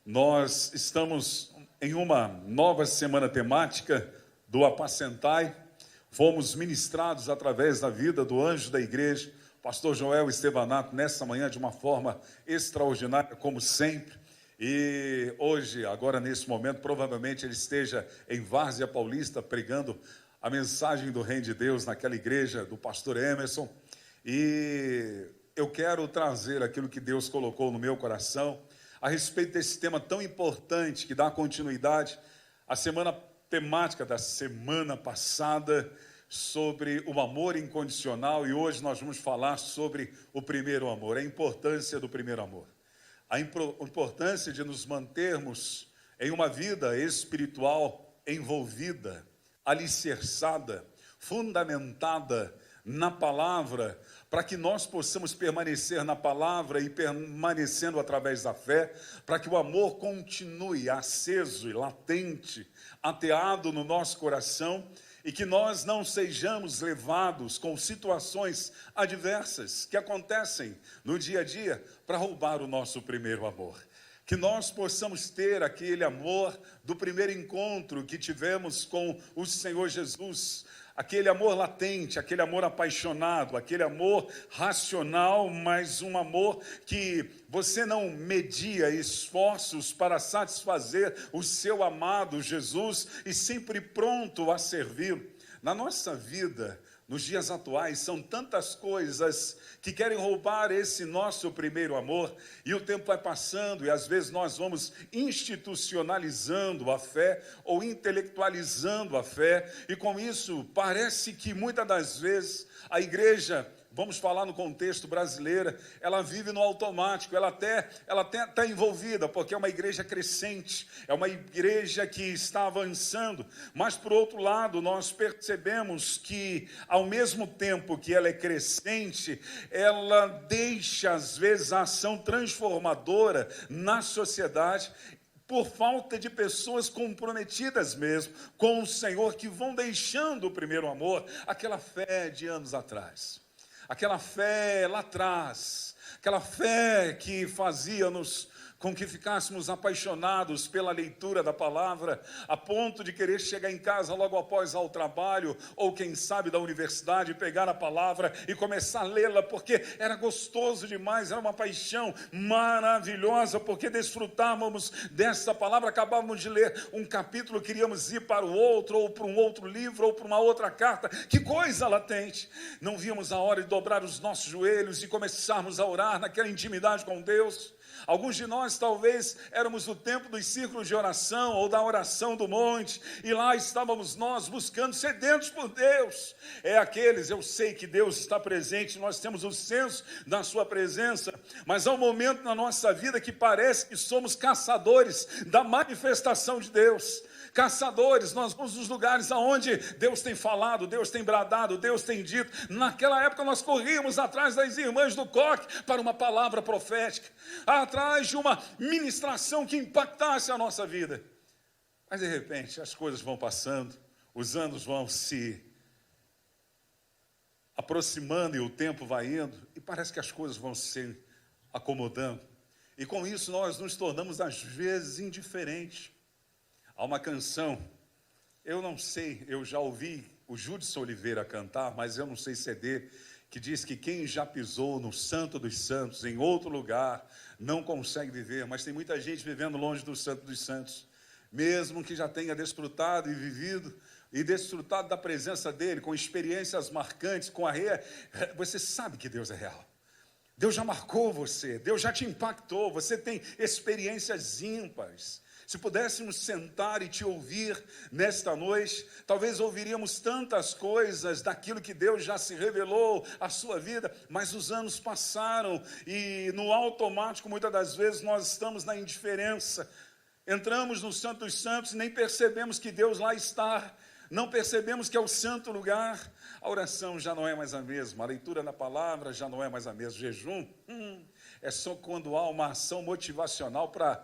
Nós estamos em uma nova semana temática do Apacentai. Fomos ministrados através da vida do anjo da igreja, pastor Joel Estevanato, nessa manhã de uma forma extraordinária, como sempre. E hoje, agora nesse momento, provavelmente ele esteja em Várzea Paulista pregando a mensagem do Reino de Deus naquela igreja do pastor Emerson. E eu quero trazer aquilo que Deus colocou no meu coração a respeito desse tema tão importante que dá continuidade à semana temática da semana passada sobre o amor incondicional, e hoje nós vamos falar sobre o primeiro amor, a importância do primeiro amor, a importância de nos mantermos em uma vida espiritual envolvida, alicerçada, fundamentada na palavra, para que nós possamos permanecer na palavra e permanecendo através da fé, para que o amor continue aceso e latente, ateado no nosso coração, e que nós não sejamos levados com situações adversas que acontecem no dia a dia para roubar o nosso primeiro amor. Que nós possamos ter aquele amor do primeiro encontro que tivemos com o Senhor Jesus, aquele amor latente, aquele amor apaixonado, aquele amor racional, mas um amor que você não media esforços para satisfazer o seu amado Jesus e sempre pronto a servi-lo. Na nossa vida, nos dias atuais, são tantas coisas que querem roubar esse nosso primeiro amor, e o tempo vai passando, e às vezes nós vamos institucionalizando a fé, ou intelectualizando a fé, e com isso, parece que muitas das vezes a igreja, vamos falar no contexto brasileiro, ela vive no automático, ela até está envolvida, porque é uma igreja crescente, é uma igreja que está avançando, mas por outro lado, nós percebemos que ao mesmo tempo que ela é crescente, ela deixa às vezes a ação transformadora na sociedade, por falta de pessoas comprometidas mesmo com o Senhor, que vão deixando o primeiro amor, aquela fé de anos atrás. Aquela fé lá atrás, aquela fé que fazia-nos com que ficássemos apaixonados pela leitura da palavra, a ponto de querer chegar em casa logo após ao trabalho, ou quem sabe da universidade, pegar a palavra e começar a lê-la, porque era gostoso demais, era uma paixão maravilhosa, porque desfrutávamos dessa palavra, acabávamos de ler um capítulo, queríamos ir para o outro, ou para um outro livro, ou para uma outra carta, que coisa latente, não víamos a hora de dobrar os nossos joelhos e começarmos a orar naquela intimidade com Deus. Alguns de nós talvez éramos do tempo dos círculos de oração ou da oração do monte, e lá estávamos nós buscando, sedentos por Deus. Eu sei que Deus está presente, nós temos o senso da sua presença, mas há um momento na nossa vida que parece que somos caçadores da manifestação de Deus. Caçadores, nós vamos nos lugares aonde Deus tem falado, Deus tem bradado, Deus tem dito. Naquela época nós corríamos atrás das irmãs do coque para uma palavra profética, atrás de uma ministração que impactasse a nossa vida. Mas de repente as coisas vão passando, os anos vão se aproximando e o tempo vai indo, e parece que as coisas vão se acomodando. E com isso nós nos tornamos às vezes indiferentes. Há uma canção, eu não sei, eu já ouvi o Judson Oliveira cantar, mas eu não sei se é dele, que diz que quem já pisou no Santo dos Santos, em outro lugar, não consegue viver, mas tem muita gente vivendo longe do Santo dos Santos, mesmo que já tenha desfrutado e vivido, e desfrutado da presença dele, com experiências marcantes, você sabe que Deus é real. Deus já marcou você, Deus já te impactou, você tem experiências ímpares. Se pudéssemos sentar e te ouvir nesta noite, talvez ouviríamos tantas coisas daquilo que Deus já se revelou à sua vida, mas os anos passaram e no automático, muitas das vezes, nós estamos na indiferença. Entramos no Santo dos Santos e nem percebemos que Deus lá está, não percebemos que é o santo lugar. A oração já não é mais a mesma, a leitura da palavra já não é mais a mesma, o jejum é só quando há uma ação motivacional para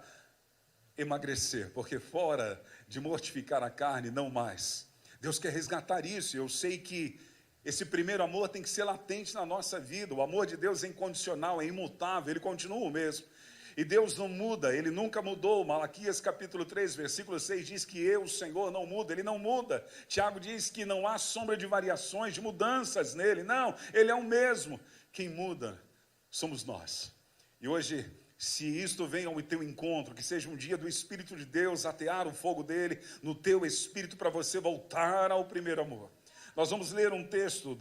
emagrecer, porque fora de mortificar a carne, não mais. Deus quer resgatar isso. Eu sei que esse primeiro amor tem que ser latente na nossa vida. O amor de Deus é incondicional, é imutável, ele continua o mesmo. E Deus não muda, Ele nunca mudou. Malaquias capítulo 3, versículo 6 diz que eu, o Senhor, não muda. Ele não muda. Tiago diz que não há sombra de variações, de mudanças nele. Não, Ele é o mesmo. Quem muda somos nós. E hoje, se isto venha ao teu encontro, que seja um dia do Espírito de Deus, atear o fogo dele no teu espírito para você voltar ao primeiro amor. Nós vamos ler um texto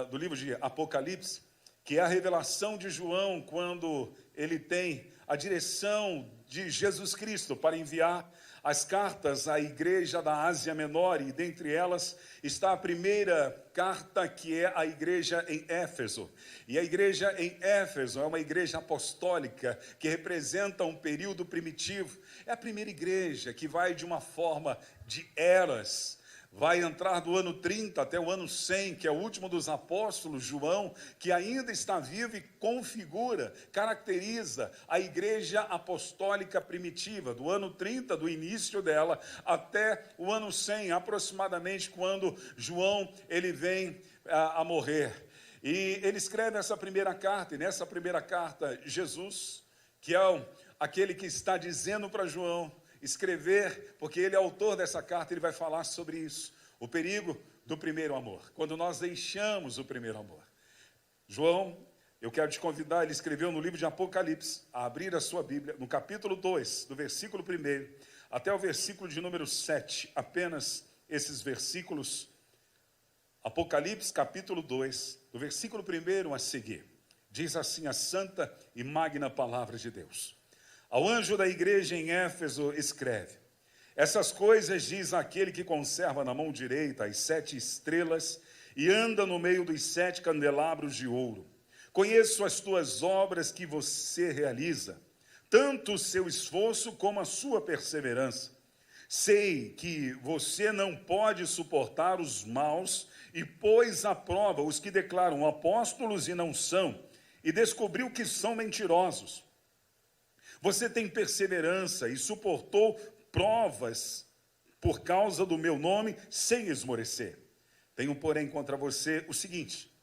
do livro de Apocalipse, que é a revelação de João, quando ele tem a direção de Jesus Cristo para enviar as cartas à igreja da Ásia Menor, e dentre elas está a primeira carta, que é a igreja em Éfeso. E a igreja em Éfeso é uma igreja apostólica que representa um período primitivo. É a primeira igreja que vai de uma forma de eras. Vai entrar do ano 30 até o ano 100, que é o último dos apóstolos, João, que ainda está vivo e configura, caracteriza a igreja apostólica primitiva, do ano 30, do início dela, até o ano 100, aproximadamente, quando João ele vem a morrer. E ele escreve essa primeira carta, e nessa primeira carta, Jesus, que é aquele que está dizendo para João escrever, porque ele é autor dessa carta, ele vai falar sobre isso, o perigo do primeiro amor, quando nós deixamos o primeiro amor. João, eu quero te convidar, ele escreveu no livro de Apocalipse, a abrir a sua Bíblia, no capítulo 2, do versículo 1 até o versículo de número 7, apenas esses versículos. Apocalipse capítulo 2, do versículo 1 a seguir, diz assim a santa e magna palavra de Deus. Ao anjo da igreja em Éfeso escreve: essas coisas diz aquele que conserva na mão direita as 7 estrelas e anda no meio dos 7 candelabros de ouro. Conheço as tuas obras que você realiza, tanto o seu esforço como a sua perseverança. Sei que você não pode suportar os maus e pôs à prova os que declaram apóstolos e não são, e descobriu que são mentirosos. Você tem perseverança e suportou provas por causa do meu nome sem esmorecer. Tenho, porém, contra você o seguinte: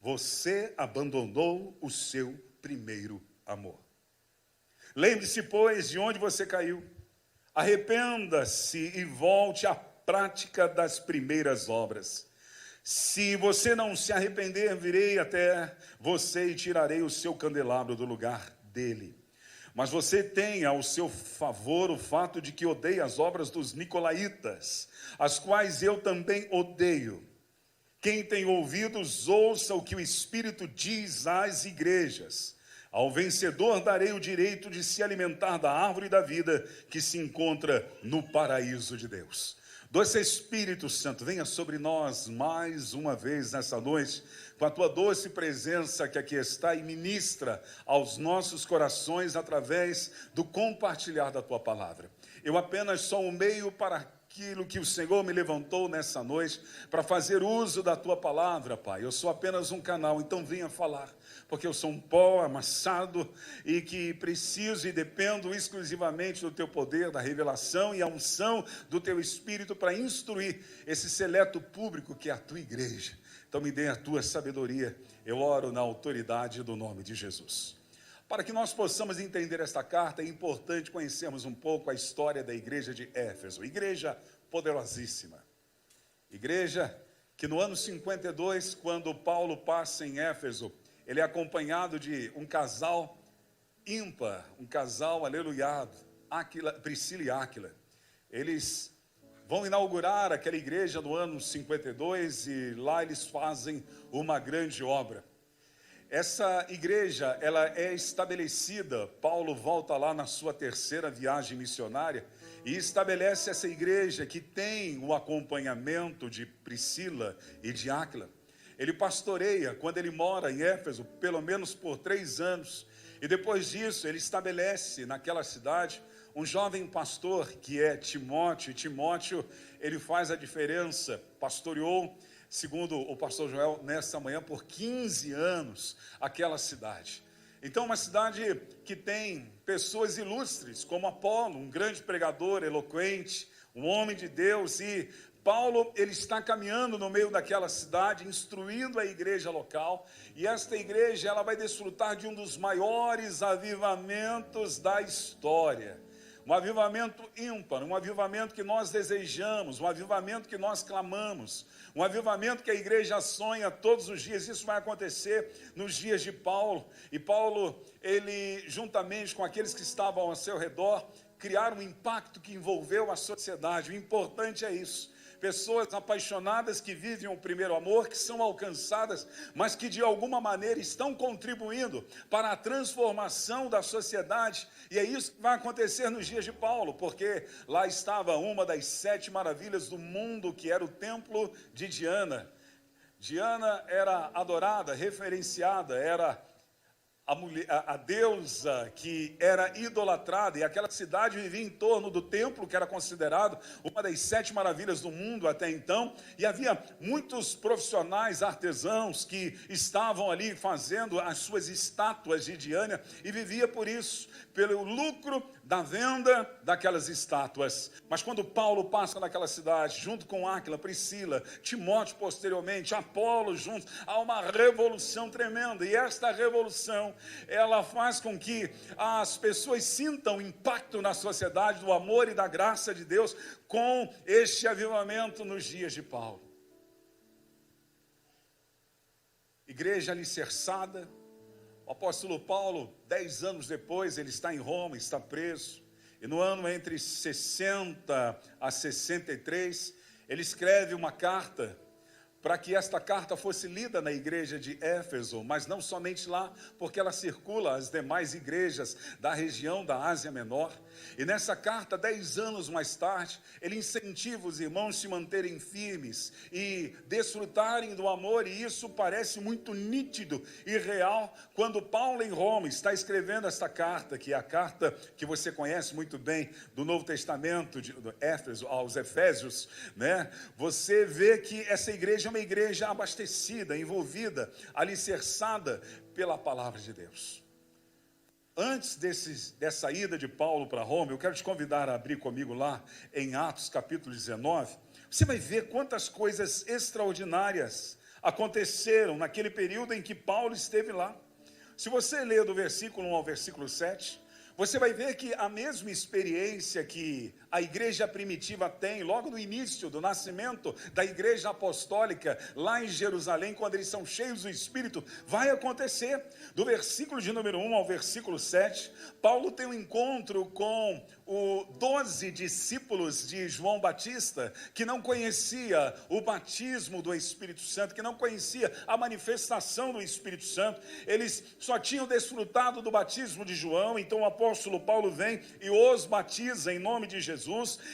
você abandonou o seu primeiro amor. Lembre-se, pois, de onde você caiu. Arrependa-se e volte à prática das primeiras obras. Se você não se arrepender, virei até você e tirarei o seu candelabro do lugar dele. Mas você tem ao seu favor o fato de que odeia as obras dos nicolaítas, as quais eu também odeio. Quem tem ouvidos, ouça o que o Espírito diz às igrejas. Ao vencedor darei o direito de se alimentar da árvore da vida que se encontra no paraíso de Deus. Doce Espírito Santo, venha sobre nós mais uma vez nessa noite, com a tua doce presença que aqui está, e ministra aos nossos corações através do compartilhar da tua palavra. Eu apenas sou um meio para aquilo que o Senhor me levantou nessa noite, para fazer uso da tua palavra, Pai. Eu sou apenas um canal, então venha falar, porque eu sou um pó amassado e que preciso e dependo exclusivamente do teu poder, da revelação e a unção do teu Espírito para instruir esse seleto público que é a tua igreja. Então me dê a tua sabedoria, eu oro na autoridade do nome de Jesus. Para que nós possamos entender esta carta, é importante conhecermos um pouco a história da igreja de Éfeso. Igreja poderosíssima. Igreja que no ano 52, quando Paulo passa em Éfeso, ele é acompanhado de um casal ímpar, um casal aleluiado, Priscila e Áquila. Eles vão inaugurar aquela igreja no ano 52 e lá eles fazem uma grande obra. Essa igreja, ela é estabelecida, Paulo volta lá na sua 3ª viagem missionária e estabelece essa igreja que tem o acompanhamento de Priscila e de Áquila. Ele pastoreia, quando ele mora em Éfeso, pelo menos por 3 anos, e depois disso ele estabelece naquela cidade um jovem pastor que é Timóteo, e Timóteo, ele faz a diferença, pastoreou, segundo o pastor Joel, nessa manhã, por 15 anos, aquela cidade. Então, uma cidade que tem pessoas ilustres, como Apolo, um grande pregador, eloquente, um homem de Deus, e Paulo, ele está caminhando no meio daquela cidade, instruindo a igreja local, e esta igreja, ela vai desfrutar de um dos maiores avivamentos da história. Um avivamento ímpar, um avivamento que nós desejamos, um avivamento que nós clamamos, um avivamento que a igreja sonha todos os dias. Isso vai acontecer nos dias de Paulo. E Paulo, ele, juntamente com aqueles que estavam ao seu redor, criaram um impacto que envolveu a sociedade. O importante é isso. Pessoas apaixonadas que vivem o primeiro amor, que são alcançadas, mas que de alguma maneira estão contribuindo para a transformação da sociedade. E é isso que vai acontecer nos dias de Paulo, porque lá estava uma das 7 maravilhas do mundo, que era o templo de Diana. Diana era adorada, referenciada, era a deusa que era idolatrada, e aquela cidade vivia em torno do templo, que era considerado uma das 7 maravilhas do mundo até então, e havia muitos profissionais, artesãos, que estavam ali fazendo as suas estátuas de Diana, e vivia por isso, pelo lucro da venda daquelas estátuas. Mas quando Paulo passa naquela cidade, junto com Áquila, Priscila, Timóteo posteriormente, Apolo juntos, há uma revolução tremenda, e esta revolução, ela faz com que as pessoas sintam impacto na sociedade do amor e da graça de Deus com este avivamento nos dias de Paulo. Igreja alicerçada. O apóstolo Paulo, 10 anos depois, ele está em Roma, está preso, e no ano entre 60 a 63, ele escreve uma carta, para que esta carta fosse lida na igreja de Éfeso, mas não somente lá, porque ela circula às demais igrejas da região da Ásia Menor. E nessa carta, 10 anos mais tarde, ele incentiva os irmãos a se manterem firmes e desfrutarem do amor, e isso parece muito nítido e real quando Paulo em Roma está escrevendo esta carta, que é a carta que você conhece muito bem do Novo Testamento, do Éfeso aos Efésios, né? Você vê que essa igreja é uma igreja abastecida, envolvida, alicerçada pela palavra de Deus. Antes dessa ida de Paulo para Roma, eu quero te convidar a abrir comigo lá em Atos capítulo 19. Você vai ver quantas coisas extraordinárias aconteceram naquele período em que Paulo esteve lá. Se você ler do versículo 1 ao versículo 7, você vai ver que a mesma experiência que a igreja primitiva tem, logo no início do nascimento da igreja apostólica, lá em Jerusalém, quando eles são cheios do Espírito, vai acontecer. Do versículo de número 1 ao versículo 7, Paulo tem um encontro com os 12 discípulos de João Batista, que não conhecia o batismo do Espírito Santo, que não conhecia a manifestação do Espírito Santo. Eles só tinham desfrutado do batismo de João. Então o apóstolo Paulo vem e os batiza em nome de Jesus,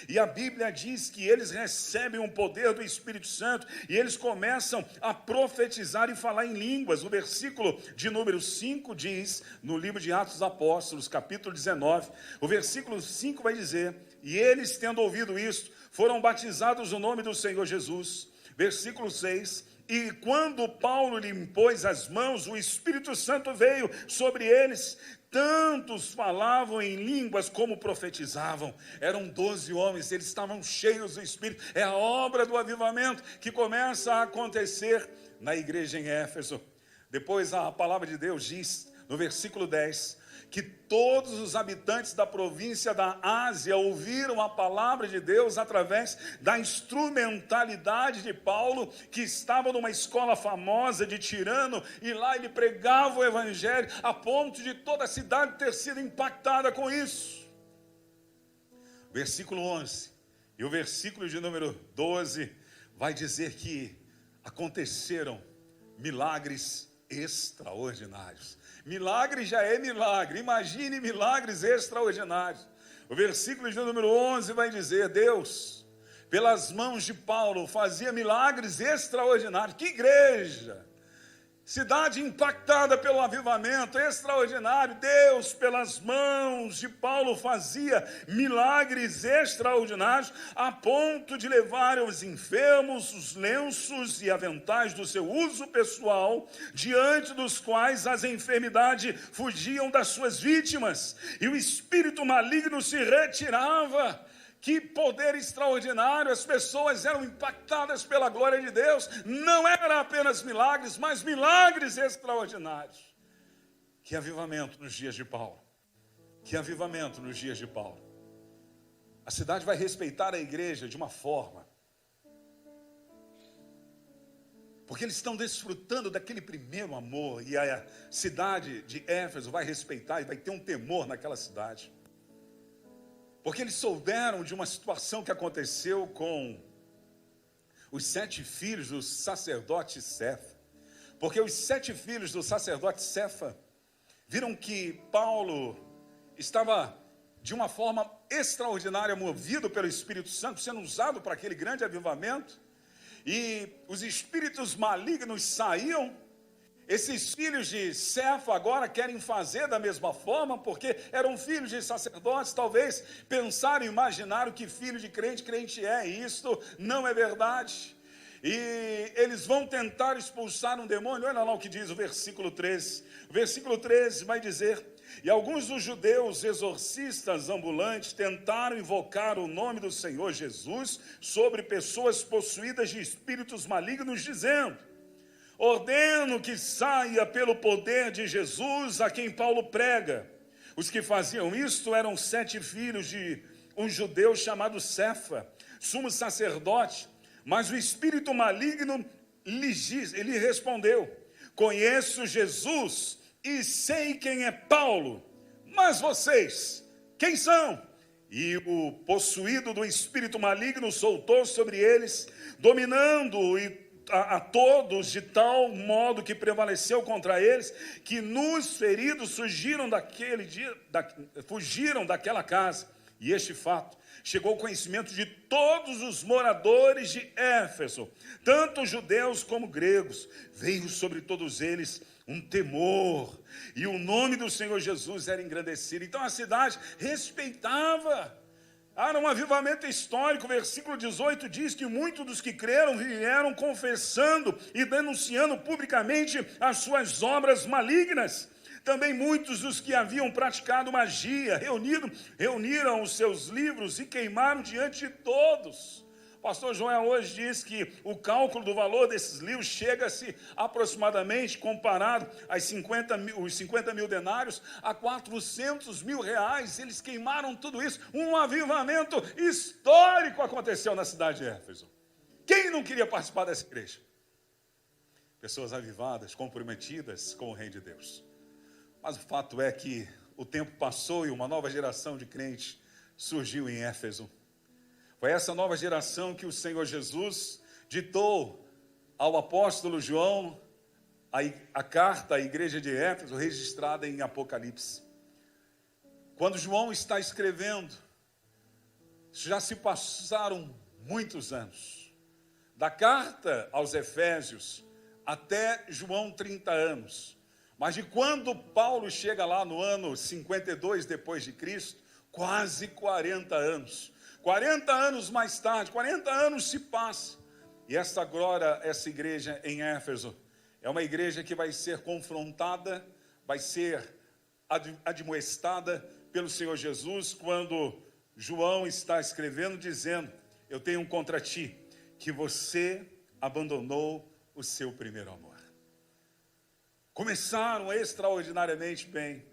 e a Bíblia diz que eles recebem um poder do Espírito Santo, e eles começam a profetizar e falar em línguas. O versículo de número 5 diz, no livro de Atos dos Apóstolos, capítulo 19, o versículo 5 vai dizer: e eles, tendo ouvido isto, foram batizados no nome do Senhor Jesus. Versículo 6, e quando Paulo lhe impôs as mãos, o Espírito Santo veio sobre eles. Tantos falavam em línguas como profetizavam. Eram 12 homens, eles estavam cheios do Espírito. É a obra do avivamento que começa a acontecer na igreja em Éfeso. Depois a palavra de Deus diz, no versículo 10, que todos os habitantes da província da Ásia ouviram a palavra de Deus através da instrumentalidade de Paulo, que estava numa escola famosa de Tirano, e lá ele pregava o evangelho, a ponto de toda a cidade ter sido impactada com isso. Versículo 11, e o versículo de número 12, vai dizer que aconteceram milagres extraordinários. Milagre já é milagre, imagine milagres extraordinários. O versículo de número 11 vai dizer: Deus, pelas mãos de Paulo, fazia milagres extraordinários. Que igreja! Cidade impactada pelo avivamento extraordinário. Deus, pelas mãos de Paulo, fazia milagres extraordinários, a ponto de levar aos enfermos os lenços e aventais do seu uso pessoal, diante dos quais as enfermidades fugiam das suas vítimas, e o espírito maligno se retirava. que poder extraordinário, as pessoas eram impactadas pela glória de Deus, não era apenas milagres, mas milagres extraordinários. Que avivamento nos dias de Paulo, que avivamento nos dias de Paulo. A cidade vai respeitar a igreja de uma forma, porque eles estão desfrutando daquele primeiro amor, e a cidade de Éfeso vai respeitar e vai ter um temor naquela cidade. Porque eles souberam de uma situação que aconteceu com os 7 filhos do sacerdote Cefa. Porque os 7 filhos do sacerdote Cefa viram que Paulo estava de uma forma extraordinária, movido pelo Espírito Santo, sendo usado para aquele grande avivamento. E os espíritos malignos saíam. Esses filhos de Cefa agora querem fazer da mesma forma, porque eram filhos de sacerdotes, talvez pensaram e imaginaram que filho de crente, crente é, e isto não é verdade. E eles vão tentar expulsar um demônio. Olha lá o que diz o versículo 13. O versículo 13 vai dizer: e alguns dos judeus exorcistas ambulantes tentaram invocar o nome do Senhor Jesus sobre pessoas possuídas de espíritos malignos, dizendo: ordeno que saia pelo poder de Jesus a quem Paulo prega. Os que faziam isto eram 7 filhos de um judeu chamado Cefa, sumo sacerdote. Mas o espírito maligno lhe respondeu: conheço Jesus e sei quem é Paulo, mas vocês, quem são? E o possuído do espírito maligno soltou sobre eles, dominando a todos de tal modo que prevaleceu contra eles, que nus feridos fugiram daquela casa. E este fato chegou ao conhecimento de todos os moradores de Éfeso, tanto judeus como gregos. Veio sobre todos eles um temor, e o nome do Senhor Jesus era engrandecido. Então a cidade respeitava. Era um avivamento histórico. O versículo 18 diz que muitos dos que creram vieram confessando e denunciando publicamente as suas obras malignas. Também muitos dos que haviam praticado magia reuniram os seus livros e queimaram diante de todos. Pastor Joel hoje diz que o cálculo do valor desses livros chega-se aproximadamente, comparado aos 50 mil denários, a 400 mil reais. Eles queimaram tudo isso. Um avivamento histórico aconteceu na cidade de Éfeso. Quem não queria participar dessa igreja? Pessoas avivadas, comprometidas com o reino de Deus. Mas o fato é que o tempo passou e uma nova geração de crentes surgiu em Éfeso. Foi essa nova geração que o Senhor Jesus ditou ao apóstolo João a carta à igreja de Éfeso, registrada em Apocalipse. Quando João está escrevendo, já se passaram muitos anos. Da carta aos Efésios até João, 30 anos. Mas de quando Paulo chega lá no ano 52 depois de Cristo, quase 40 anos. 40 anos mais tarde, 40 anos se passam. E essa igreja em Éfeso, é uma igreja que vai ser confrontada, vai ser admoestada pelo Senhor Jesus, quando João está escrevendo, dizendo: eu tenho contra ti, que você abandonou o seu primeiro amor. Começaram extraordinariamente bem,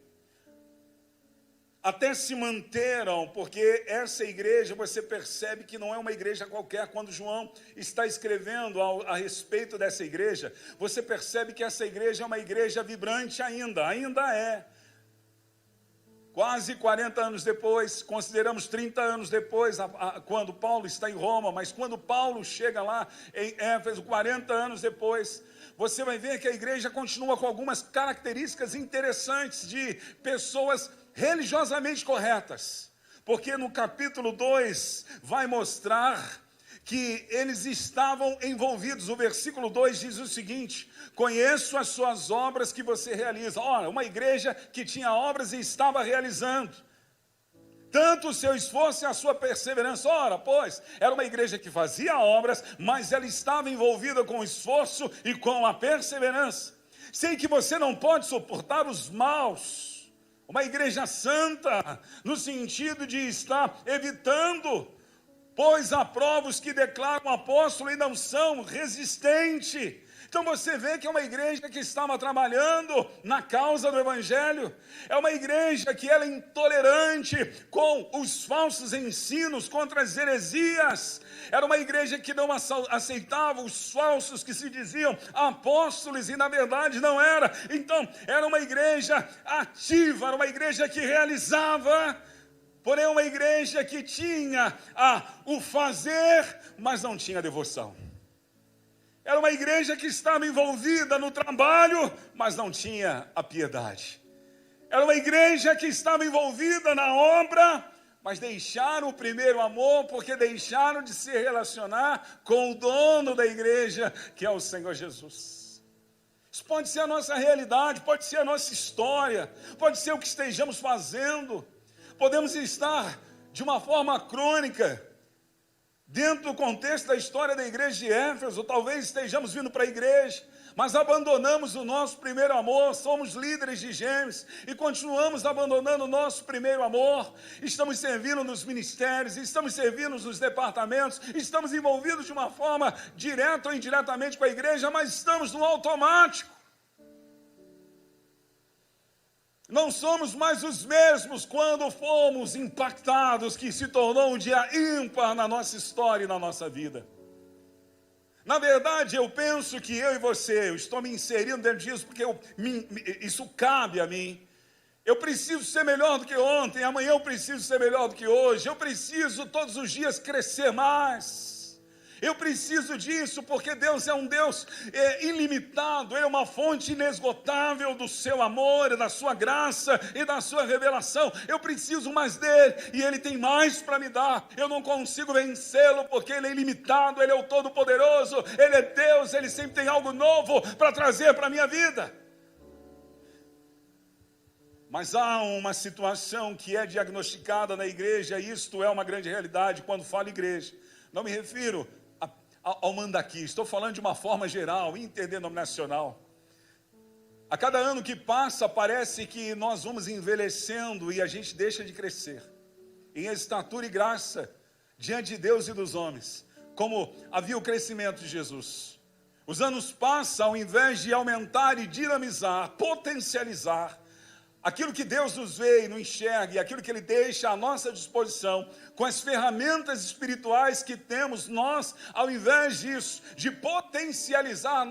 até se manteram, porque essa igreja, você percebe que não é uma igreja qualquer. Quando João está escrevendo a respeito dessa igreja, você percebe que essa igreja é uma igreja vibrante ainda é. Quase 40 anos depois, consideramos 30 anos depois, quando Paulo está em Roma, mas quando Paulo chega lá em Éfeso, 40 anos depois, você vai ver que a igreja continua com algumas características interessantes de pessoas religiosamente corretas, porque no capítulo 2 vai mostrar que eles estavam envolvidos. O versículo 2 diz o seguinte: conheço as suas obras que você realiza. Ora, uma igreja que tinha obras e estava realizando, tanto o seu esforço e a sua perseverança. Ora, pois, era uma igreja que fazia obras, mas ela estava envolvida com o esforço e com a perseverança. Sei que você não pode suportar os maus. Uma igreja santa, no sentido de estar evitando Pois há provas que declaram apóstolo e não são, resistente. Então você vê que é uma igreja que estava trabalhando na causa do evangelho, é uma igreja que ela é intolerante com os falsos ensinos, contra as heresias, era uma igreja que não aceitava os falsos que se diziam apóstolos e na verdade não era. Então era uma igreja ativa, era uma igreja que realizava, porém uma igreja que tinha o fazer, mas não tinha devoção. Era uma igreja que estava envolvida no trabalho, mas não tinha a piedade. Era uma igreja que estava envolvida na obra, mas deixaram o primeiro amor, porque deixaram de se relacionar com o dono da igreja, que é o Senhor Jesus. Isso pode ser a nossa realidade, pode ser a nossa história, pode ser o que estejamos fazendo. Podemos estar de uma forma crônica, dentro do contexto da história da igreja de Éfeso, talvez estejamos vindo para a igreja, mas abandonamos o nosso primeiro amor, somos líderes de Gêmeos e continuamos abandonando o nosso primeiro amor, estamos servindo nos ministérios, estamos servindo nos departamentos, estamos envolvidos de uma forma direta ou indiretamente com a igreja, mas estamos no automático. Não somos mais os mesmos quando fomos impactados, que se tornou um dia ímpar na nossa história e na nossa vida. Na verdade, eu penso que eu e você, eu estou me inserindo dentro disso porque isso cabe a mim. Eu preciso ser melhor do que ontem, amanhã eu preciso ser melhor do que hoje, eu preciso todos os dias crescer mais. Eu preciso disso porque Deus é um Deus ilimitado, Ele é uma fonte inesgotável do seu amor, da sua graça e da sua revelação. Eu preciso mais dele e Ele tem mais para me dar. Eu não consigo vencê-lo porque Ele é ilimitado, Ele é o Todo-Poderoso, Ele é Deus, Ele sempre tem algo novo para trazer para a minha vida. Mas há uma situação que é diagnosticada na igreja, e isto é uma grande realidade quando falo igreja. Não me refiro ao mandaqui, estou falando de uma forma geral, interdenominacional. A cada ano que passa, parece que nós vamos envelhecendo e a gente deixa de crescer em estatura e graça diante de Deus e dos homens, como havia o crescimento de Jesus. Os anos passam, ao invés de aumentar e dinamizar, potencializar aquilo que Deus nos vê e nos enxerga, e aquilo que Ele deixa à nossa disposição, com as ferramentas espirituais que temos, nós, ao invés disso, de potencializar,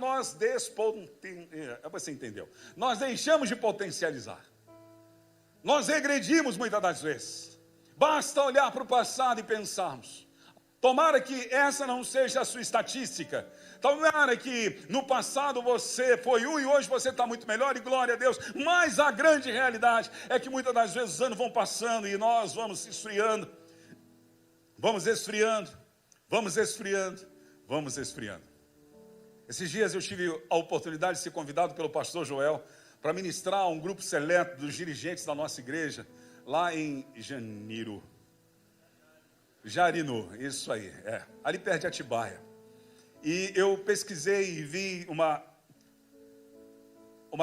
você entendeu? Nós deixamos de potencializar. Nós regredimos muitas das vezes. Basta olhar para o passado e pensarmos. Tomara que essa não seja a sua estatística. Tomara que no passado você foi e hoje você está muito melhor e glória a Deus. Mas a grande realidade é que muitas das vezes os anos vão passando e nós vamos se esfriando. Vamos esfriando. Esses dias eu tive a oportunidade de ser convidado pelo pastor Joel para ministrar a um grupo seleto dos dirigentes da nossa igreja lá em Jarinu, isso aí, ali perto de Atibaia. E eu pesquisei e vi uma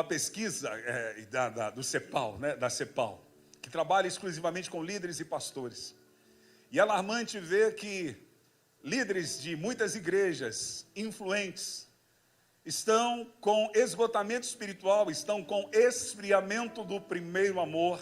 pesquisa do CEPAL, da CEPAL, que trabalha exclusivamente com líderes e pastores. E é alarmante ver que líderes de muitas igrejas influentes estão com esgotamento espiritual, estão com esfriamento do primeiro amor.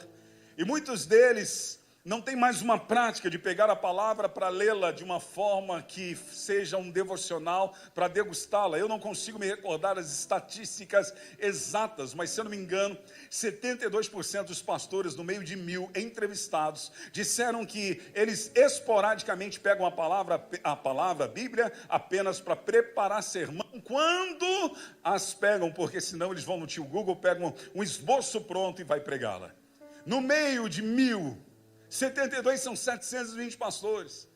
E muitos deles não tem mais uma prática de pegar a palavra para lê-la de uma forma que seja um devocional para degustá-la. Eu não consigo me recordar as estatísticas exatas, mas se eu não me engano, 72% dos pastores, no meio de 1.000 entrevistados, disseram que eles esporadicamente pegam a palavra Bíblia, apenas para preparar sermão, quando as pegam, porque senão eles vão no tio Google, pegam um esboço pronto e vai pregá-la. No meio de 1.000, 72 são 720 pastores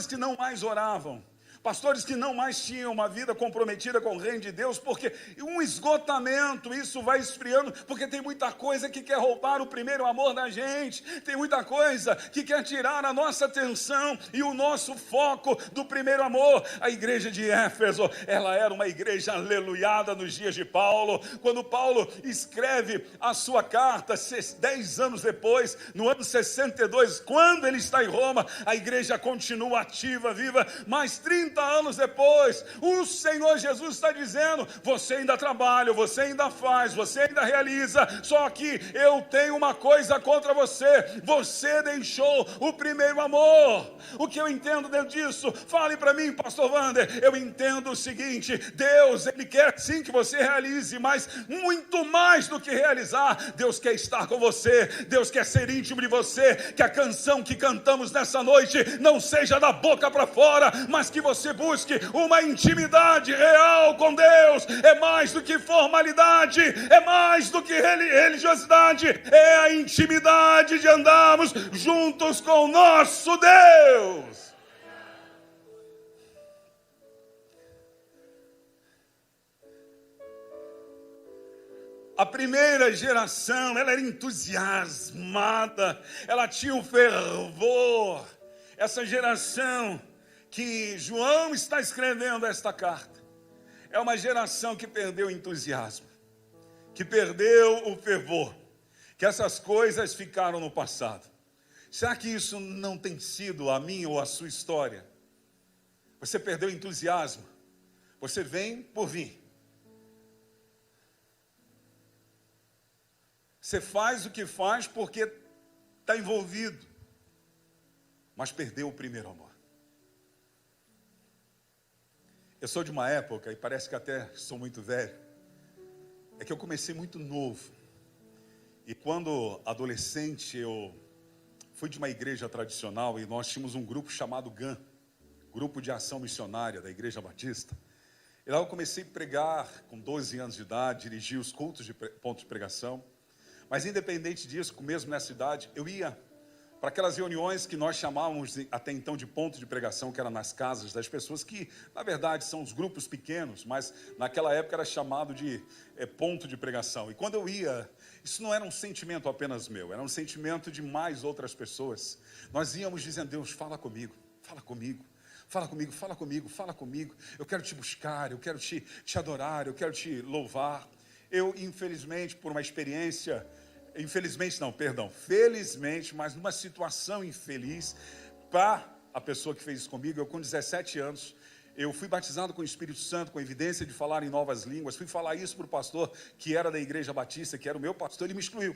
que não mais oravam, Pastores que não mais tinham uma vida comprometida com o reino de Deus, porque um esgotamento, isso vai esfriando, porque tem muita coisa que quer roubar o primeiro amor da gente, tem muita coisa que quer tirar a nossa atenção e o nosso foco do primeiro amor. A igreja de Éfeso, ela era uma igreja aleluiada nos dias de Paulo. Quando Paulo escreve a sua carta, 10 anos depois, no ano 62, quando ele está em Roma, a igreja continua ativa, viva, mais 30 anos depois, o Senhor Jesus está dizendo: você ainda trabalha, você ainda faz, você ainda realiza, só que eu tenho uma coisa contra você: você deixou o primeiro amor. O que eu entendo dentro disso? Fale para mim, pastor Wander. Eu entendo o seguinte: Deus, Ele quer sim que você realize, mas muito mais do que realizar, Deus quer estar com você, Deus quer ser íntimo de você, que a canção que cantamos nessa noite não seja da boca para fora, mas que você busque uma intimidade real com Deus. É mais do que formalidade, é mais do que religiosidade, é a intimidade de andarmos juntos com o nosso Deus. A primeira geração, ela era entusiasmada, ela tinha um fervor. Essa geração que João está escrevendo esta carta, é uma geração que perdeu o entusiasmo, que perdeu o fervor, que essas coisas ficaram no passado. Será que isso não tem sido a minha ou a sua história? Você perdeu o entusiasmo, você vem por vir. Você faz o que faz porque está envolvido, mas perdeu o primeiro amor. Eu sou de uma época, e parece que até sou muito velho, é que eu comecei muito novo. E quando adolescente, eu fui de uma igreja tradicional e nós tínhamos um grupo chamado GAM, Grupo de Ação Missionária da Igreja Batista. E lá eu comecei a pregar com 12 anos de idade, dirigi os cultos de ponto de pregação. Mas independente disso, mesmo nessa idade, eu ia para aquelas reuniões que nós chamávamos até então de ponto de pregação, que era nas casas das pessoas, que na verdade são os grupos pequenos, mas naquela época era chamado de ponto de pregação. E quando eu ia, isso não era um sentimento apenas meu, era um sentimento de mais outras pessoas. Nós íamos dizendo: Deus, fala comigo, fala comigo. Fala comigo, fala comigo, fala comigo. Eu quero te buscar, eu quero te adorar, eu quero te louvar. Eu, infelizmente, por uma experiência, felizmente, mas numa situação infeliz, para a pessoa que fez isso comigo, eu com 17 anos, eu fui batizado com o Espírito Santo, com evidência de falar em novas línguas, fui falar isso para o pastor, que era da Igreja Batista, que era o meu pastor, ele me excluiu.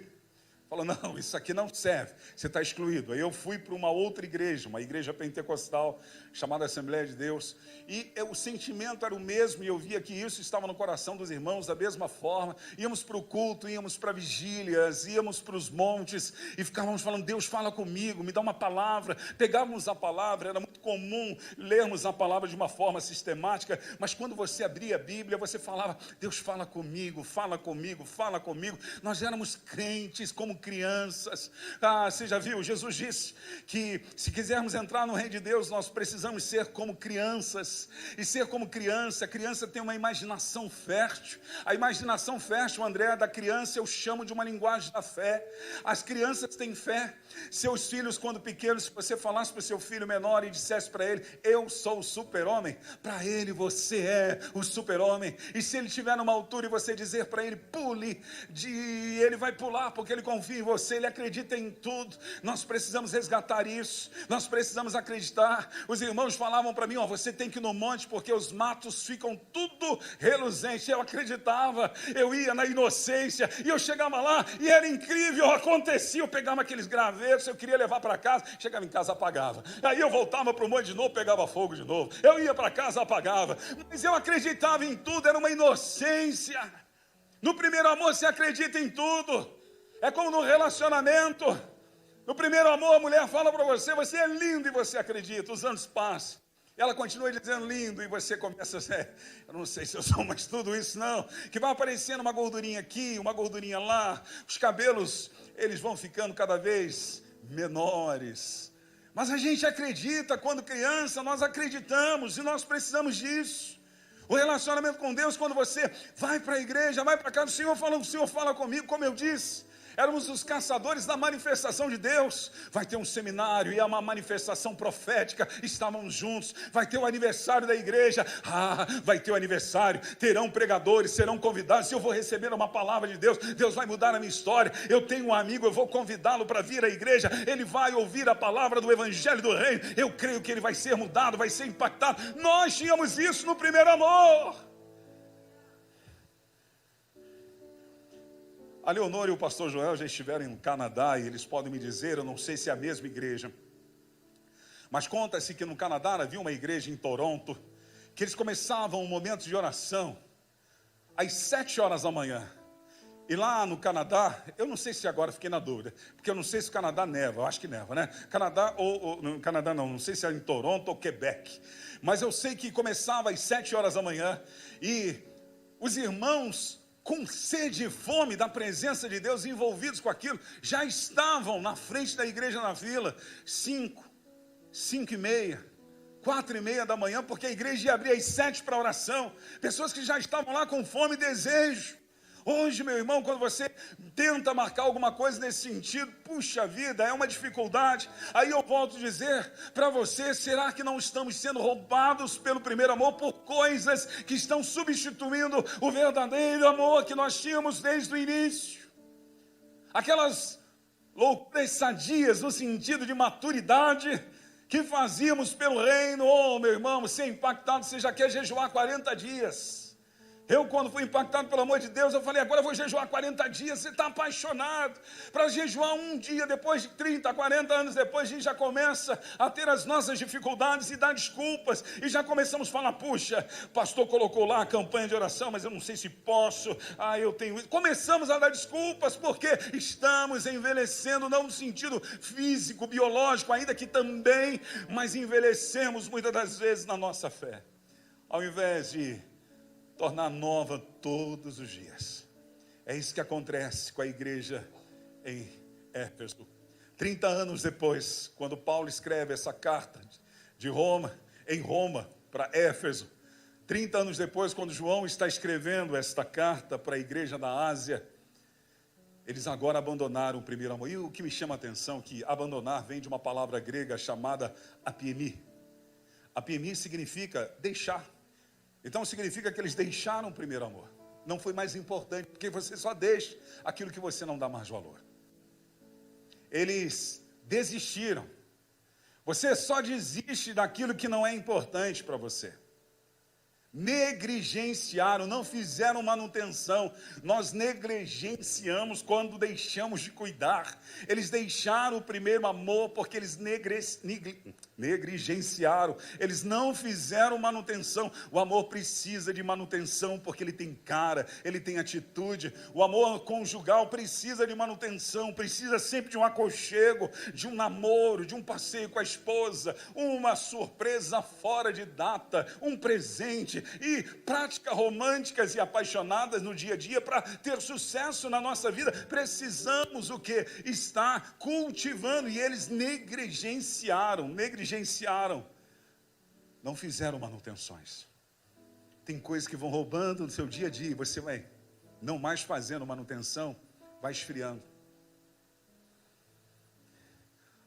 Falou: não, isso aqui não serve, você está excluído. Aí eu fui para uma outra igreja, uma igreja pentecostal, chamada Assembleia de Deus, e o sentimento era o mesmo, e eu via que isso estava no coração dos irmãos da mesma forma. Íamos para o culto, íamos para vigílias, íamos para os montes, e ficávamos falando: Deus, fala comigo, me dá uma palavra. Pegávamos a palavra, era muito comum lermos a palavra de uma forma sistemática, mas quando você abria a Bíblia, você falava: Deus, fala comigo, fala comigo, fala comigo. Nós éramos crentes como crianças. Você já viu? Jesus disse que se quisermos entrar no reino de Deus, nós precisamos ser como crianças. E ser como criança, a criança tem uma imaginação fértil. A imaginação fértil, André, da criança eu chamo de uma linguagem da fé. As crianças têm fé. Seus filhos, quando pequenos, se você falasse para o seu filho menor e dissesse para ele: eu sou o super-homem, para ele você é o super-homem. E se ele estiver numa altura e você dizer para ele: pule, ele vai pular, porque ele confia em você, ele acredita em tudo. Nós precisamos resgatar isso, nós precisamos acreditar. Os irmãos falavam para mim: você tem que ir no monte, porque os matos ficam tudo reluzente. Eu acreditava, eu ia na inocência, e eu chegava lá, e era incrível, acontecia, eu pegava aqueles gravetos, eu queria levar para casa, chegava em casa, apagava. Aí eu voltava para o monte de novo, pegava fogo de novo. Eu ia para casa, apagava. Mas eu acreditava em tudo, era uma inocência. No primeiro amor você acredita em tudo. É como no relacionamento. No primeiro amor, a mulher fala para você: você é lindo, e você acredita. Os anos passam, ela continua dizendo lindo, e você começa a dizer: eu não sei se eu sou mais tudo isso não. Que vai aparecendo uma gordurinha aqui, uma gordurinha lá. Os cabelos, eles vão ficando cada vez menores. Mas a gente acredita, quando criança, nós acreditamos e nós precisamos disso. O relacionamento com Deus, quando você vai para a igreja, vai para a casa do Senhor, o Senhor fala comigo, como eu disse. Éramos os caçadores da manifestação de Deus. Vai ter um seminário e é uma manifestação profética. Estávamos juntos. Vai ter o aniversário da igreja. Vai ter o aniversário. Terão pregadores, serão convidados. Se eu vou receber uma palavra de Deus, Deus vai mudar a minha história. Eu tenho um amigo, eu vou convidá-lo para vir à igreja. Ele vai ouvir a palavra do Evangelho do Reino. Eu creio que ele vai ser mudado, vai ser impactado. Nós tínhamos isso no primeiro amor. A Leonor e o pastor Joel já estiveram no Canadá e eles podem me dizer, eu não sei se é a mesma igreja, mas conta-se que no Canadá havia uma igreja em Toronto, que eles começavam um momento de oração às 7 horas da manhã. E lá no Canadá, eu não sei se agora, fiquei na dúvida, porque eu não sei se o Canadá neva, eu acho que neva, né? Canadá no Canadá não sei se é em Toronto ou Quebec, mas eu sei que começava às 7 horas da manhã e os irmãos com sede e fome da presença de Deus, envolvidos com aquilo, já estavam na frente da igreja na vila, 5 e meia, 4 e meia da manhã, porque a igreja ia abrir às 7 para oração, pessoas que já estavam lá com fome e desejo. Hoje, meu irmão, quando você tenta marcar alguma coisa nesse sentido, puxa vida, é uma dificuldade. Aí eu volto a dizer para você, será que não estamos sendo roubados pelo primeiro amor por coisas que estão substituindo o verdadeiro amor que nós tínhamos desde o início? Aquelas loucuras sadias no sentido de maturidade que fazíamos pelo reino. Oh, meu irmão, ser impactado, você já quer jejuar 40 dias. Eu, quando fui impactado pelo amor de Deus, eu falei, agora eu vou jejuar 40 dias. Você está apaixonado para jejuar um dia, depois de 30, 40 anos depois, a gente já começa a ter as nossas dificuldades e dar desculpas, e já começamos a falar, puxa, o pastor colocou lá a campanha de oração, mas eu não sei se posso, eu tenho isso. Começamos a dar desculpas, porque estamos envelhecendo, não no sentido físico, biológico, ainda que também, mas envelhecemos muitas das vezes na nossa fé, ao invés de tornar nova todos os dias. É isso que acontece com a igreja em Éfeso. 30 anos depois, quando Paulo escreve essa carta em Roma, para Éfeso, 30 anos depois, quando João está escrevendo esta carta para a igreja da Ásia, eles agora abandonaram o primeiro amor. E o que me chama a atenção é que abandonar vem de uma palavra grega chamada apiemi. Apiemi significa deixar. Então significa que eles deixaram o primeiro amor. Não foi mais importante, porque você só deixa aquilo que você não dá mais valor. Eles desistiram. Você só desiste daquilo que não é importante para você. Negligenciaram, não fizeram manutenção. Nós negligenciamos quando deixamos de cuidar. Eles deixaram o primeiro amor porque eles negligenciaram. Eles não fizeram manutenção. O amor precisa de manutenção porque ele tem cara, ele tem atitude. O amor conjugal precisa de manutenção, precisa sempre de um aconchego, de um namoro, de um passeio com a esposa, uma surpresa fora de data, um presente e práticas românticas e apaixonadas no dia a dia. Para ter sucesso na nossa vida, precisamos o quê? Estar cultivando. E eles negligenciaram, não fizeram manutenções. Tem coisas que vão roubando no seu dia a dia, e você vai não mais fazendo manutenção, vai esfriando.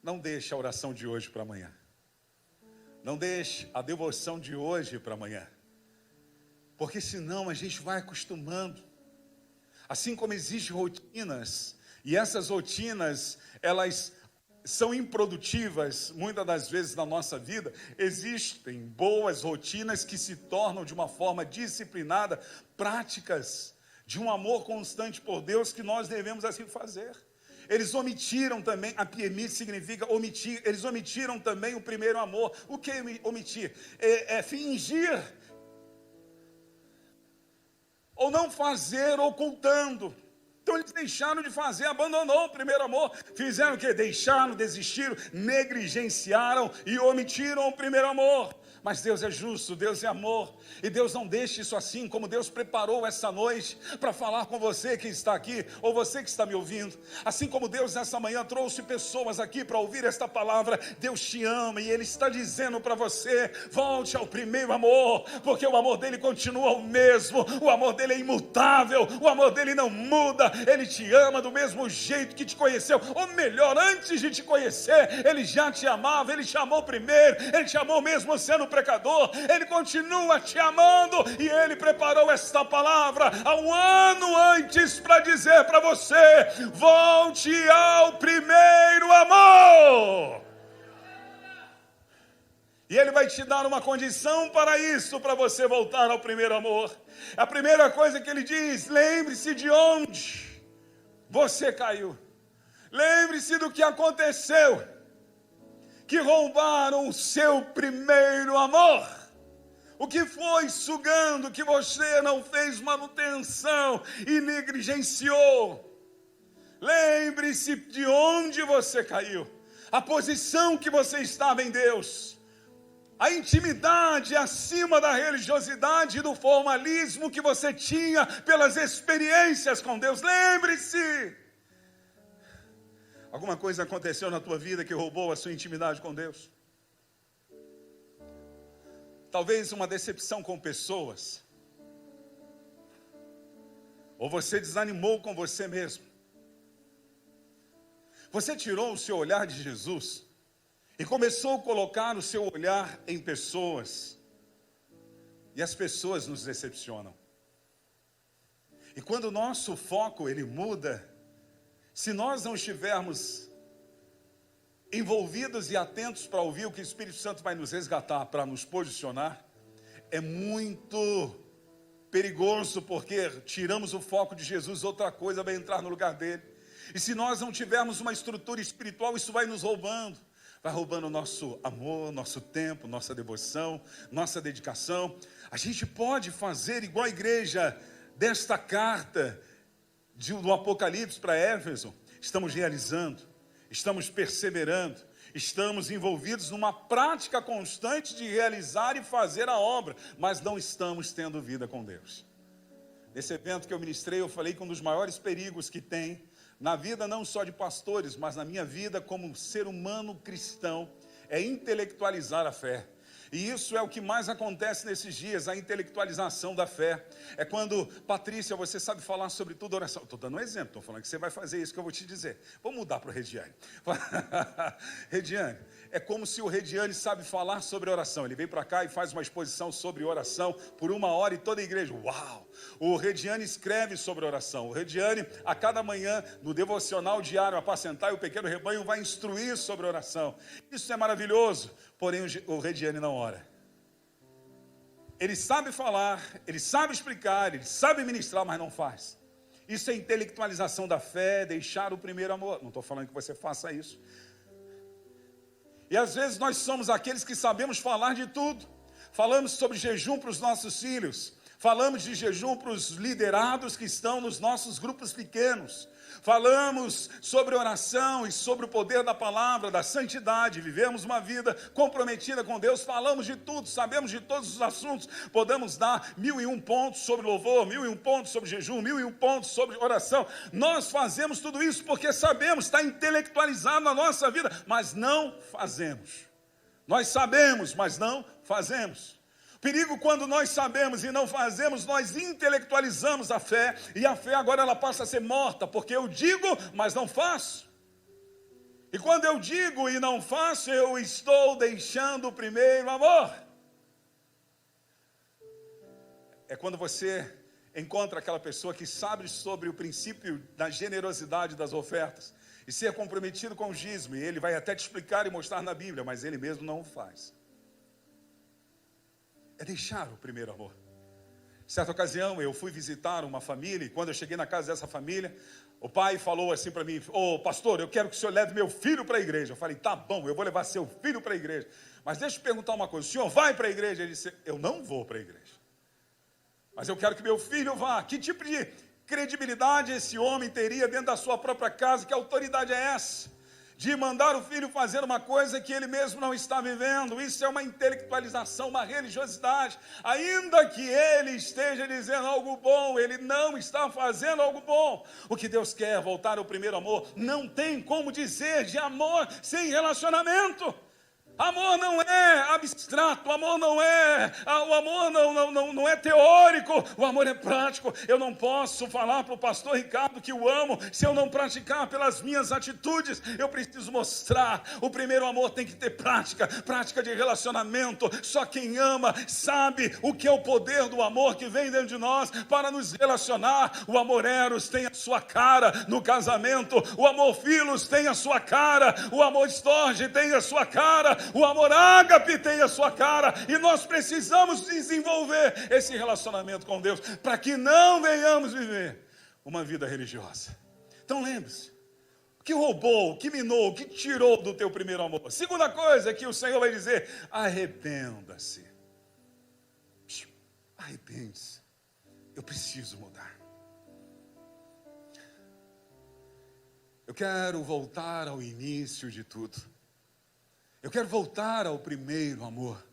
Não deixe a oração de hoje para amanhã. Não deixe a devoção de hoje para amanhã. Porque senão a gente vai acostumando. Assim como existem rotinas, e essas rotinas, elas são improdutivas, muitas das vezes na nossa vida, existem boas rotinas que se tornam de uma forma disciplinada, práticas de um amor constante por Deus, que nós devemos assim fazer. Eles omitiram também, apiemi significa omitir, eles omitiram também o primeiro amor. O que é omitir? É fingir, ou não fazer ocultando. Então eles deixaram de fazer, abandonou o primeiro amor. Fizeram o quê? Deixaram, desistiram, negligenciaram e omitiram o primeiro amor. Mas Deus é justo, Deus é amor, e Deus não deixa isso assim, como Deus preparou essa noite para falar com você que está aqui, ou você que está me ouvindo. Assim como Deus nessa manhã trouxe pessoas aqui para ouvir esta palavra, Deus te ama e Ele está dizendo para você: volte ao primeiro amor, porque o amor dele continua o mesmo, o amor dele é imutável, o amor dele não muda. Ele te ama do mesmo jeito que te conheceu, ou melhor, antes de te conhecer, Ele já te amava, Ele te amou primeiro, Ele te amou mesmo sendo pecador, Ele continua te amando, e Ele preparou esta palavra há um ano antes para dizer para você: volte ao primeiro amor. E Ele vai te dar uma condição para isso, para você voltar ao primeiro amor. A primeira coisa que Ele diz: lembre-se de onde você caiu, lembre-se do que aconteceu, que roubaram o seu primeiro amor. O que foi sugando, que você não fez manutenção e negligenciou. Lembre-se de onde você caiu, a posição que você estava em Deus, a intimidade acima da religiosidade e do formalismo que você tinha pelas experiências com Deus. Lembre-se. Alguma coisa aconteceu na tua vida que roubou a sua intimidade com Deus? Talvez uma decepção com pessoas, ou você desanimou com você mesmo. Você tirou o seu olhar de Jesus e começou a colocar o seu olhar em pessoas, e as pessoas nos decepcionam. E quando o nosso foco ele muda, se nós não estivermos envolvidos e atentos para ouvir o que o Espírito Santo vai nos resgatar, para nos posicionar, é muito perigoso, porque tiramos o foco de Jesus, outra coisa vai entrar no lugar dele. E se nós não tivermos uma estrutura espiritual, isso vai nos roubando. Vai roubando o nosso amor, nosso tempo, nossa devoção, nossa dedicação. A gente pode fazer igual a igreja desta carta do Apocalipse para Éfeso. Estamos realizando, estamos perseverando, estamos envolvidos numa prática constante de realizar e fazer a obra, mas não estamos tendo vida com Deus. Nesse evento que eu ministrei, eu falei que um dos maiores perigos que tem na vida não só de pastores, mas na minha vida como ser humano cristão, é intelectualizar a fé. E isso é o que mais acontece nesses dias, a intelectualização da fé. É quando: Patrícia, você sabe falar sobre tudo oração. Estou dando um exemplo, estou falando que você vai fazer isso que eu vou te dizer. Vamos mudar para o Rediane. Rediane, é como se o Rediane sabe falar sobre oração. Ele vem para cá e faz uma exposição sobre oração por 1 hora e toda a igreja: uau! O Rediane escreve sobre oração. O Rediane, a cada manhã, no devocional diário, Apacentar e o Pequeno Rebanho, vai instruir sobre oração. Isso é maravilhoso, porém o Rediane não ora. Ele sabe falar, ele sabe explicar, ele sabe ministrar, mas não faz. Isso é intelectualização da fé, deixar o primeiro amor. Não estou falando que você faça isso. E às vezes nós somos aqueles que sabemos falar de tudo. Falamos sobre jejum para os nossos filhos. Falamos de jejum para os liderados que estão nos nossos grupos pequenos. Falamos sobre oração e sobre o poder da palavra, da santidade. Vivemos uma vida comprometida com Deus. Falamos de tudo, sabemos de todos os assuntos. Podemos dar 1001 pontos sobre louvor, 1001 pontos sobre jejum, 1001 pontos sobre oração. Nós fazemos tudo isso porque sabemos, está intelectualizado na nossa vida, mas não fazemos. Nós sabemos, mas não fazemos. Perigo quando nós sabemos e não fazemos, nós intelectualizamos a fé, e a fé agora ela passa a ser morta, porque eu digo, mas não faço. E quando eu digo e não faço, eu estou deixando o primeiro amor. É quando você encontra aquela pessoa que sabe sobre o princípio da generosidade das ofertas, e ser comprometido com o dízimo, e ele vai até te explicar e mostrar na Bíblia, mas ele mesmo não o faz. É deixar o primeiro amor. Certa ocasião eu fui visitar uma família, e quando eu cheguei na casa dessa família, o pai falou assim para mim: ô pastor, eu quero que o senhor leve meu filho para a igreja. Eu falei: tá bom, eu vou levar seu filho para a igreja, mas deixa eu perguntar uma coisa, o senhor vai para a igreja? Ele disse: eu não vou para a igreja, mas eu quero que meu filho vá. Que tipo de credibilidade esse homem teria dentro da sua própria casa? Que autoridade é essa? De mandar o filho fazer uma coisa que ele mesmo não está vivendo. Isso é uma intelectualização, uma religiosidade. Ainda que ele esteja dizendo algo bom, ele não está fazendo algo bom. O que Deus quer, voltar ao primeiro amor. Não tem como dizer de amor sem relacionamento. Amor não é abstrato, o amor não é teórico, o amor é prático. Eu não posso falar para o pastor Ricardo que o amo se eu não praticar pelas minhas atitudes. Eu preciso mostrar. O primeiro amor tem que ter prática de relacionamento. Só quem ama sabe o que é o poder do amor que vem dentro de nós para nos relacionar. O amor eros tem a sua cara no casamento, o amor filos tem a sua cara, o amor storge tem a sua cara, o amor ágape tem a sua cara, e nós precisamos desenvolver esse relacionamento com Deus, para que não venhamos viver uma vida religiosa. Então lembre-se, o que roubou, o que minou, o que tirou do teu primeiro amor? Segunda coisa que o Senhor vai dizer: arrependa-se. Arrepende-se, eu preciso mudar. Eu quero voltar ao início de tudo. Eu quero voltar ao primeiro amor.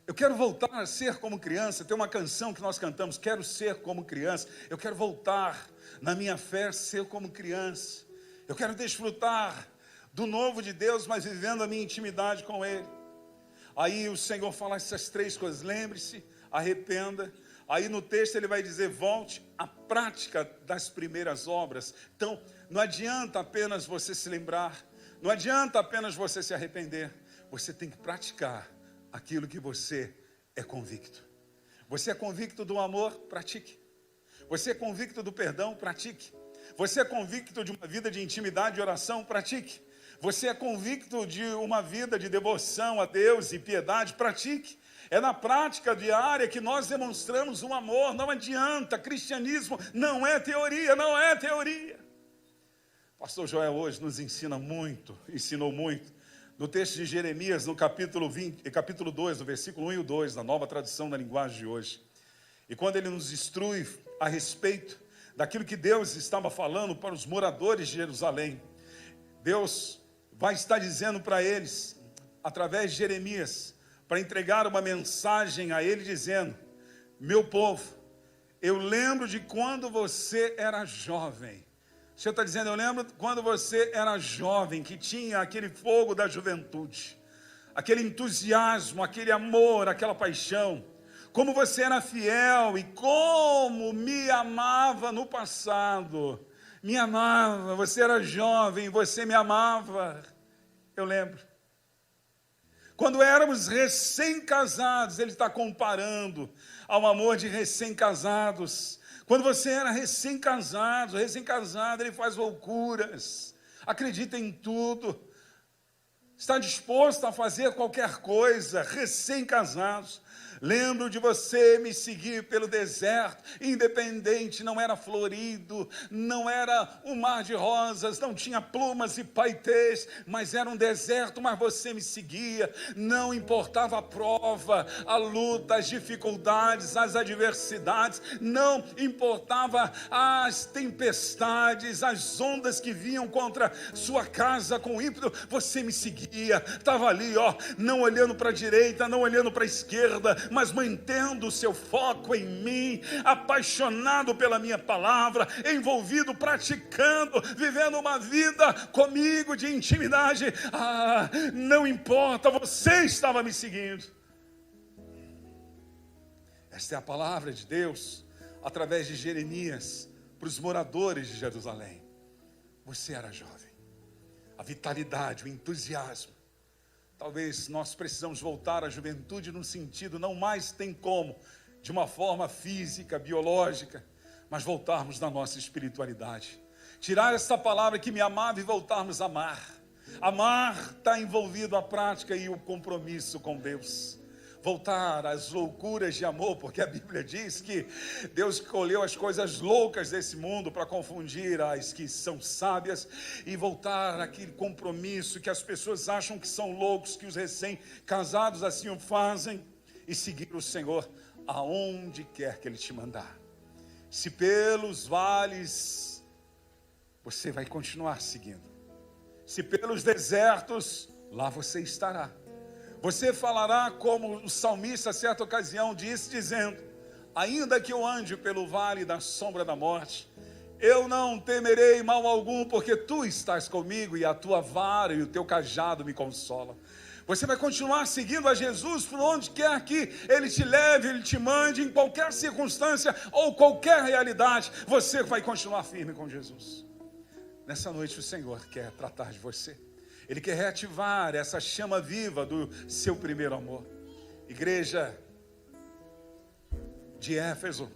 Eu quero voltar a ser como criança. Tem uma canção que nós cantamos: quero ser como criança. Eu quero voltar na minha fé, ser como criança. Eu quero desfrutar do novo de Deus, mas vivendo a minha intimidade com Ele. Aí o Senhor fala essas três coisas: lembre-se, arrependa. Aí no texto ele vai dizer: volte à prática das primeiras obras. Então não adianta apenas você se lembrar, não adianta apenas você se arrepender. Você tem que praticar aquilo que você é convicto. Você é convicto do amor? Pratique. Você é convicto do perdão? Pratique. Você é convicto de uma vida de intimidade e oração? Pratique. Você é convicto de uma vida de devoção a Deus e piedade? Pratique. É na prática diária que nós demonstramos o amor. Não adianta, cristianismo não é teoria, não é teoria. Pastor Joel hoje nos ensinou muito, no texto de Jeremias, no capítulo 2, no versículo 1 e o 2, na nova tradução da linguagem de hoje. E quando ele nos instrui a respeito daquilo que Deus estava falando para os moradores de Jerusalém, Deus vai estar dizendo para eles, através de Jeremias, para entregar uma mensagem a ele, dizendo: meu povo, eu lembro de quando você era jovem. O Senhor está dizendo: eu lembro quando você era jovem, que tinha aquele fogo da juventude, aquele entusiasmo, aquele amor, aquela paixão. Como você era fiel e como me amava no passado. Me amava, você era jovem, você me amava. Eu lembro. Quando éramos recém-casados, ele está comparando ao amor de recém-casados. Quando você era recém-casado, ele faz loucuras, acredita em tudo, está disposto a fazer qualquer coisa, recém-casados. Lembro de você me seguir pelo deserto, independente, não era florido, não era um mar de rosas, não tinha plumas e paetês, mas era um deserto, mas você me seguia. Não importava a prova, a luta, as dificuldades, as adversidades, não importava as tempestades, as ondas que vinham contra sua casa com ímpeto, você me seguia, estava ali, não olhando para a direita, não olhando para a esquerda, mas mantendo o seu foco em mim, apaixonado pela minha palavra, envolvido, praticando, vivendo uma vida comigo de intimidade. Não importa, você estava me seguindo. Esta é a palavra de Deus, através de Jeremias, para os moradores de Jerusalém. Você era jovem, a vitalidade, o entusiasmo. Talvez nós precisamos voltar à juventude num sentido, não mais tem como, de uma forma física, biológica, mas voltarmos na nossa espiritualidade. Tirar essa palavra que me amava e voltarmos a amar. Amar está envolvido a prática e o compromisso com Deus. Voltar às loucuras de amor, porque a Bíblia diz que Deus escolheu as coisas loucas desse mundo para confundir as que são sábias, e voltar àquele compromisso que as pessoas acham que são loucos, que os recém-casados assim o fazem, e seguir o Senhor aonde quer que Ele te mandar. Se pelos vales, você vai continuar seguindo. Se pelos desertos, lá você estará. Você falará como o salmista, a certa ocasião, disse, dizendo: ainda que eu ande pelo vale da sombra da morte, eu não temerei mal algum, porque tu estás comigo, e a tua vara e o teu cajado me consolam. Você vai continuar seguindo a Jesus por onde quer que Ele te leve, Ele te mande, em qualquer circunstância ou qualquer realidade, você vai continuar firme com Jesus. Nessa noite o Senhor quer tratar de você. Ele quer reativar essa chama viva do seu primeiro amor. Igreja de Éfeso,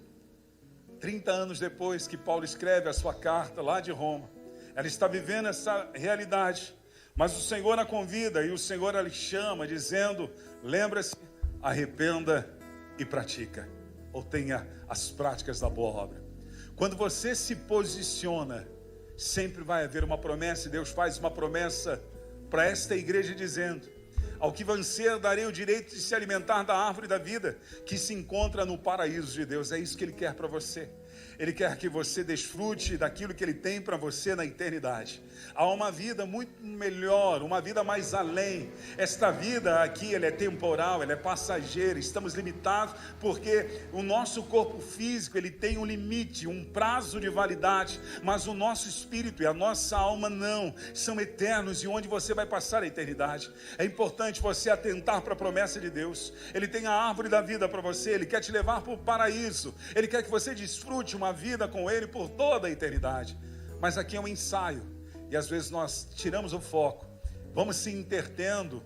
30 anos depois que Paulo escreve a sua carta lá de Roma, ela está vivendo essa realidade, mas o Senhor a convida e o Senhor a lhe chama, dizendo: lembra-se, arrependa e pratica, ou tenha as práticas da boa obra. Quando você se posiciona, sempre vai haver uma promessa, e Deus faz uma promessa para esta igreja dizendo: ao que vencer darei o direito de se alimentar da árvore da vida que se encontra no paraíso de Deus. É isso que Ele quer para você. Ele quer que você desfrute daquilo que Ele tem para você na eternidade. Há uma vida muito melhor, uma vida mais além. Esta vida aqui, ela é temporal, ela é passageira. Estamos limitados porque o nosso corpo físico, ele tem um limite, um prazo de validade, mas o nosso espírito e a nossa alma não, são eternos, e onde você vai passar a eternidade. É importante você atentar para a promessa de Deus. Ele tem a árvore da vida para você, Ele quer te levar para o paraíso, Ele quer que você desfrute uma vida com Ele por toda a eternidade. Mas aqui é um ensaio, e às vezes nós tiramos o foco, vamos se entretendo,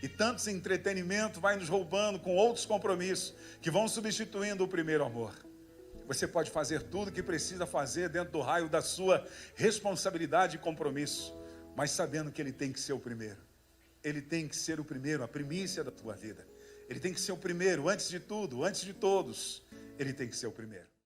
e tantos entretenimento vai nos roubando com outros compromissos, que vão substituindo o primeiro amor. Você pode fazer tudo o que precisa fazer dentro do raio da sua responsabilidade e compromisso, mas sabendo que Ele tem que ser o primeiro. Ele tem que ser o primeiro, a primícia da tua vida. Ele tem que ser o primeiro, antes de tudo, antes de todos. Ele tem que ser o primeiro.